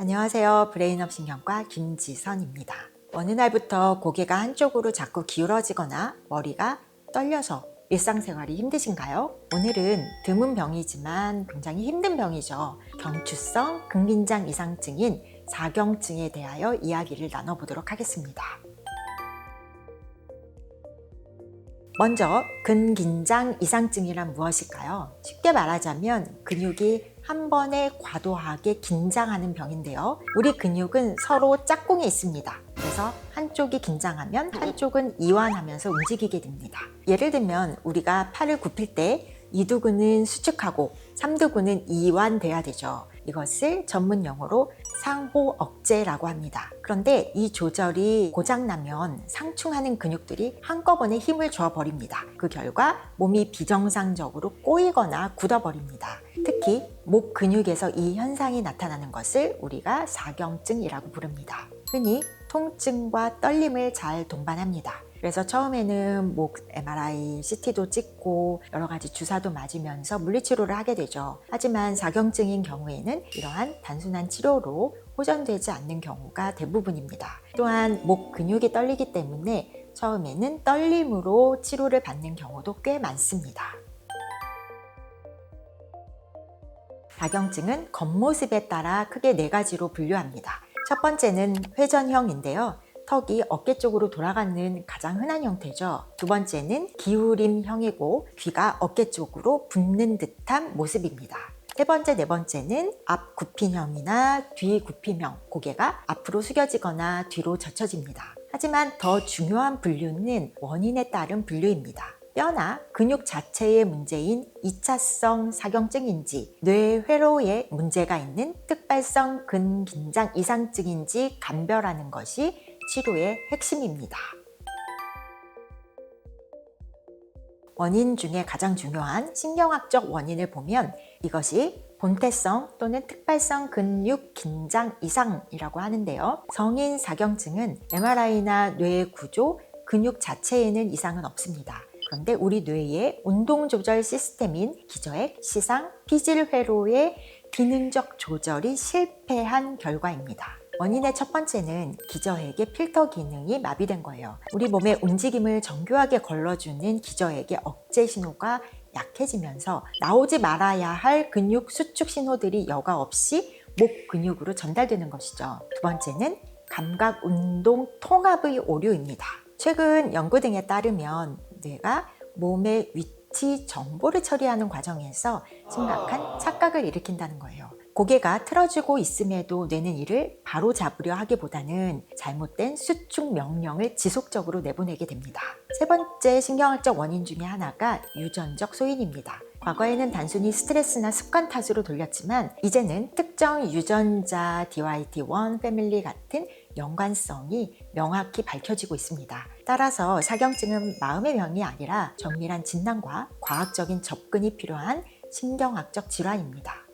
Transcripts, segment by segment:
안녕하세요. 브레인업 신경과 김지선입니다. 어느 날부터 고개가 한쪽으로 자꾸 기울어지거나 머리가 떨려서 일상생활이 힘드신가요? 오늘은 드문 병이지만 굉장히 힘든 병이죠. 경추성 근긴장 이상증인 사경증에 대하여 이야기를 나눠보도록 하겠습니다. 먼저 근긴장 이상증이란 무엇일까요? 쉽게 말하자면 근육이 한 번에 과도하게 긴장하는 병인데요. 우리 근육은 서로 짝꿍이 있습니다. 그래서 한쪽이 긴장하면 한쪽은 이완하면서 움직이게 됩니다. 예를 들면 우리가 팔을 굽힐 때 이두근은 수축하고 삼두근은 이완돼야 되죠. 이것을 전문 용어로 상호 억제라고 합니다. 그런데 이 조절이 고장나면 상충하는 근육들이 한꺼번에 힘을 줘버립니다. 그 결과 몸이 비정상적으로 꼬이거나 굳어버립니다. 특히 목 근육에서 이 현상이 나타나는 것을 우리가 사경증이라고 부릅니다. 흔히 통증과 떨림을 잘 동반합니다. 그래서 처음에는 목 MRI, CT도 찍고 여러 가지 주사도 맞으면서 물리치료를 하게 되죠. 하지만 사경증인 경우에는 이러한 단순한 치료로 호전되지 않는 경우가 대부분입니다. 또한 목 근육이 떨리기 때문에 처음에는 떨림으로 치료를 받는 경우도 꽤 많습니다. 사경증은 겉모습에 따라 크게 4가지로 분류합니다. 첫 번째는 회전형인데요. 턱이 어깨 쪽으로 돌아가는 가장 흔한 형태죠. 두 번째는 기울임형이고 귀가 어깨 쪽으로 붓는 듯한 모습입니다. 세 번째, 네 번째는 앞 굽힘형이나 뒤 굽힘형, 고개가 앞으로 숙여지거나 뒤로 젖혀집니다. 하지만 더 중요한 분류는 원인에 따른 분류입니다. 뼈나 근육 자체의 문제인 2차성 사경증인지 뇌회로에 문제가 있는 특발성 근긴장 이상증인지 감별하는 것이 치료의 핵심입니다. 원인 중에 가장 중요한 신경학적 원인을 보면 이것이 본태성 또는 특발성 근육 긴장 이상이라고 하는데요. 성인 사경증은 MRI나 뇌 구조, 근육 자체에는 이상은 없습니다. 그런데 우리 뇌의 운동 조절 시스템인 기저핵, 시상, 피질회로의 기능적 조절이 실패한 결과입니다. 원인의 첫 번째는 기저핵의 필터 기능이 마비된 거예요. 우리 몸의 움직임을 정교하게 걸러주는 기저핵의 억제 신호가 약해지면서 나오지 말아야 할 근육 수축 신호들이 여과 없이 목 근육으로 전달되는 것이죠. 두 번째는 감각 운동 통합의 오류입니다. 최근 연구 등에 따르면 뇌가 몸의 위치 정보를 처리하는 과정에서 심각한 착각을 일으킨다는 거예요. 고개가 틀어지고 있음에도 뇌는 이를 바로 잡으려 하기보다는 잘못된 수축 명령을 지속적으로 내보내게 됩니다. 세 번째 신경학적 원인 중에 하나가 유전적 소인입니다. 과거에는 단순히 스트레스나 습관 탓으로 돌렸지만 이제는 특정 유전자 DYT1 패밀리 같은 연관성이 명확히 밝혀지고 있습니다. 따라서 사경증은 마음의 병이 아니라 정밀한 진단과 과학적인 접근이 필요한 신경학적 질환입니다.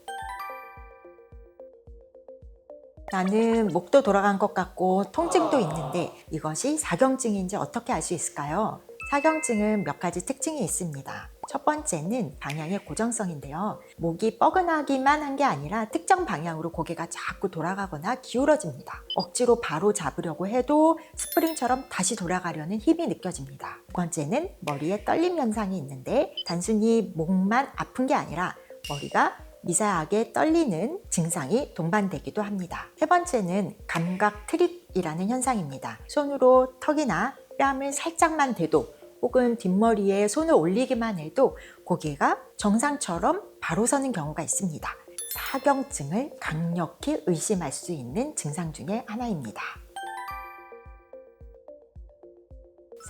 나는 목도 돌아간 것 같고 통증도 있는데 이것이 사경증인지 어떻게 알 수 있을까요? 사경증은 몇 가지 특징이 있습니다. 첫 번째는 방향의 고정성인데요. 목이 뻐근하기만 한 게 아니라 특정 방향으로 고개가 자꾸 돌아가거나 기울어집니다. 억지로 바로 잡으려고 해도 스프링처럼 다시 돌아가려는 힘이 느껴집니다. 두 번째는 머리에 떨림 현상이 있는데 단순히 목만 아픈 게 아니라 머리가 미세하게 떨리는 증상이 동반되기도 합니다. 세 번째는 감각 트릭이라는 현상입니다. 손으로 턱이나 뺨을 살짝만 대도 혹은 뒷머리에 손을 올리기만 해도 고개가 정상처럼 바로 서는 경우가 있습니다. 사경증을 강력히 의심할 수 있는 증상 중에 하나입니다.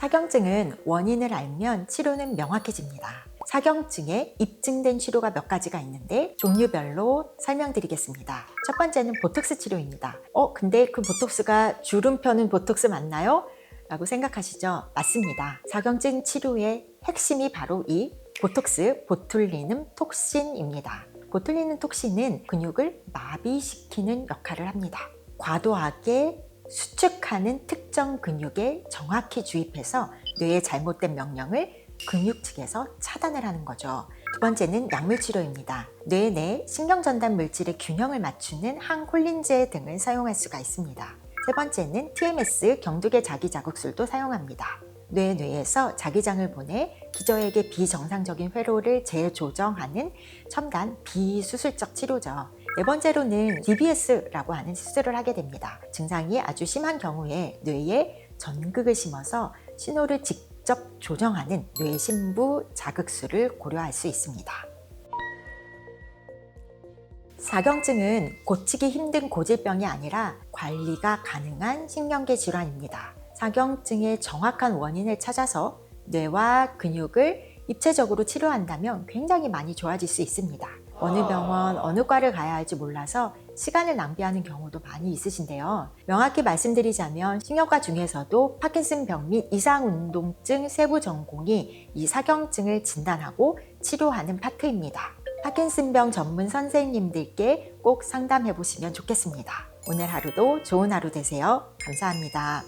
사경증은 원인을 알면 치료는 명확해집니다. 사경증에 입증된 치료가 몇 가지가 있는데 종류별로 설명드리겠습니다. 첫 번째는 보톡스 치료입니다. 근데 그 보톡스가 주름 펴는 보톡스 맞나요? 라고 생각하시죠? 맞습니다. 사경증 치료의 핵심이 바로 이 보톡스, 보툴리눔 톡신입니다. 보툴리눔 톡신은 근육을 마비시키는 역할을 합니다. 과도하게 수축하는 특정 근육에 정확히 주입해서 뇌의 잘못된 명령을 근육 측에서 차단을 하는 거죠. 두 번째는 약물 치료입니다. 뇌 내 신경 전달 물질의 균형을 맞추는 항콜린제 등을 사용할 수가 있습니다. 세 번째는 TMS 경두계 자기자극술도 사용합니다. 뇌에서 자기장을 보내 기저에게 비정상적인 회로를 재조정하는 첨단 비수술적 치료죠. 네 번째로는 DBS라고 하는 수술을 하게 됩니다. 증상이 아주 심한 경우에 뇌에 전극을 심어서 신호를 직접 조정하는 뇌신부 자극술을 고려할 수 있습니다. 사경증은 고치기 힘든 고질병이 아니라 관리가 가능한 신경계 질환입니다. 사경증의 정확한 원인을 찾아서 뇌와 근육을 입체적으로 치료한다면 굉장히 많이 좋아질 수 있습니다. 어느 병원, 어느 과를 가야 할지 몰라서 시간을 낭비하는 경우도 많이 있으신데요. 명확히 말씀드리자면 신경과 중에서도 파킨슨병 및 이상운동증 세부 전공이 이 사경증을 진단하고 치료하는 파트입니다. 파킨슨병 전문 선생님들께 꼭 상담해 보시면 좋겠습니다. 오늘 하루도 좋은 하루 되세요. 감사합니다.